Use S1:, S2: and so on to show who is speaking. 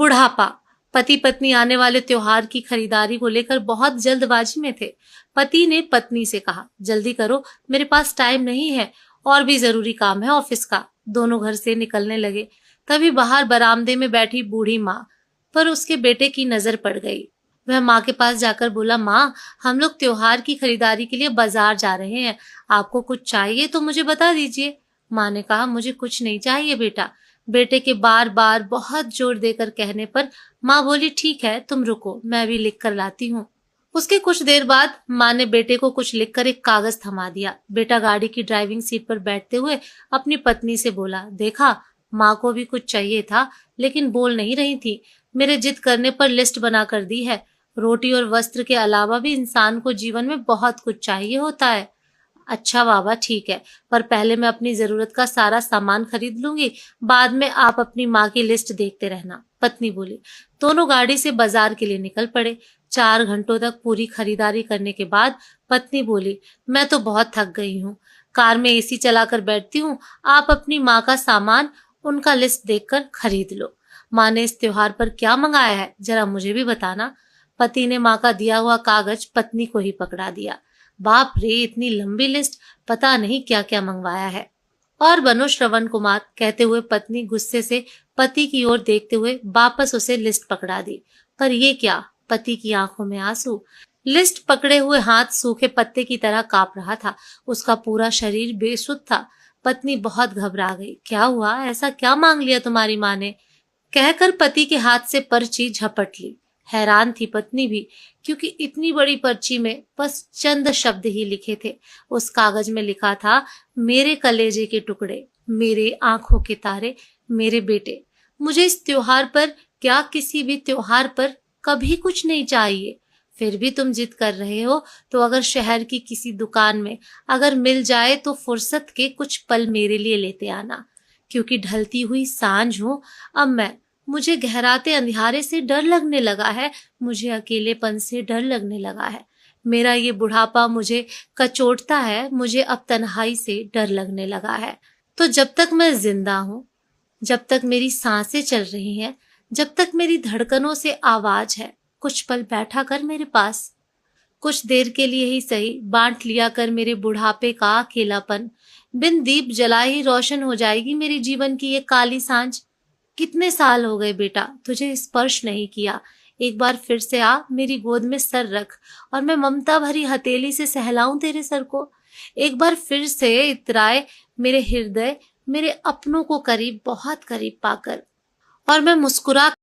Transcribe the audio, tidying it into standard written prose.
S1: बुढ़ापा। पति पत्नी आने वाले त्योहार की खरीदारी को लेकर बहुत जल्दबाजी में थे। पति ने पत्नी से कहा, जल्दी करो, मेरे पास टाइम नहीं है, और भी जरूरी काम है ऑफिस का। दोनों घर से निकलने लगे। तभी बाहर बरामदे में बैठी बूढ़ी माँ पर उसके बेटे की नजर पड़ गई। वह माँ के पास जाकर बोला, माँ, हम लोग त्योहार की खरीदारी के लिए बाजार जा रहे हैं, आपको कुछ चाहिए तो मुझे बता दीजिए। माँ ने कहा, मुझे कुछ नहीं चाहिए बेटा। बेटे के बार बार बहुत जोर देकर कहने पर माँ बोली, ठीक है, तुम रुको, मैं अभी लिख कर लाती हूँ। उसके कुछ देर बाद माँ ने बेटे को कुछ लिखकर एक कागज थमा दिया। बेटा गाड़ी की ड्राइविंग सीट पर बैठते हुए अपनी पत्नी से बोला, देखा, माँ को भी कुछ चाहिए था लेकिन बोल नहीं रही थी। मेरे जिद करने पर लिस्ट बना कर दी है। रोटी और वस्त्र के अलावा भी इंसान को जीवन में बहुत कुछ चाहिए होता है। अच्छा बाबा, ठीक है, पर पहले मैं अपनी जरूरत का सारा सामान खरीद लूंगी, बाद में आप अपनी माँ की लिस्ट देखते रहना, पत्नी बोली। दोनों गाड़ी से बाजार के लिए निकल पड़े। 4 घंटों तक पूरी खरीदारी करने के बाद पत्नी बोली, मैं तो बहुत थक गई हूँ, कार में एसी चलाकर बैठती हूँ, आप अपनी माँ का सामान उनका लिस्ट देखकर खरीद लो। माँ ने इस त्योहार पर क्या मंगाया है, जरा मुझे भी बताना। पति ने माँ का दिया हुआ कागज पत्नी को ही पकड़ा दिया। बाप रे, इतनी लंबी लिस्ट, पता नहीं क्या क्या मंगवाया है। और बनो श्रवण कुमार, कहते हुए पत्नी गुस्से से पति की ओर देखते हुए वापस उसे लिस्ट पकड़ा दी। पर ये क्या, पति की आंखों में आंसू। लिस्ट पकड़े हुए हाथ सूखे पत्ते की तरह कांप रहा था। उसका पूरा शरीर बेसुध था। पत्नी बहुत घबरा गई। क्या हुआ, ऐसा क्या मांग लिया तुम्हारी माँ ने, कहकर पति के हाथ से पर्ची झपट ली। हैरान थी पत्नी भी, क्योंकि इतनी बड़ी पर्ची में बस चंद शब्द ही लिखे थे। उस कागज में लिखा था, मेरे कलेजे के टुकड़े, मेरे आंखों के तारे, मेरे बेटे, मुझे इस त्योहार पर, क्या किसी भी त्योहार पर, कभी कुछ नहीं चाहिए। फिर भी तुम जिद कर रहे हो, तो अगर शहर की किसी दुकान में अगर मिल जाए तो फुर्सत के कुछ पल मेरे लिए लेते आना, क्योंकि ढलती हुई सांझ हूं अब मुझे गहराते अंधियारे से डर लगने लगा है, मुझे अकेलेपन से डर लगने लगा है। मेरा ये बुढ़ापा मुझे कचोटता है, मुझे अब तन्हाई से डर लगने लगा है। तो जब तक मैं जिंदा हूँ, जब तक मेरी सांसें चल रही हैं, जब तक मेरी धड़कनों से आवाज है, कुछ पल बैठा कर मेरे पास। कुछ देर के लिए ही सही, बांट लिया कर मेरे बुढ़ापे का अकेलापन। बिन दीप जलाए ही रोशन हो जाएगी मेरी जीवन की ये काली सांझ। कितने साल हो गए बेटा तुझे स्पर्श नहीं किया। एक बार फिर से आ, मेरी गोद में सर रख और मैं ममता भरी हथेली से सहलाऊं तेरे सर को। एक बार फिर से इतराए मेरे हृदय, मेरे अपनों को करीब, बहुत करीब पाकर, और मैं मुस्कुरा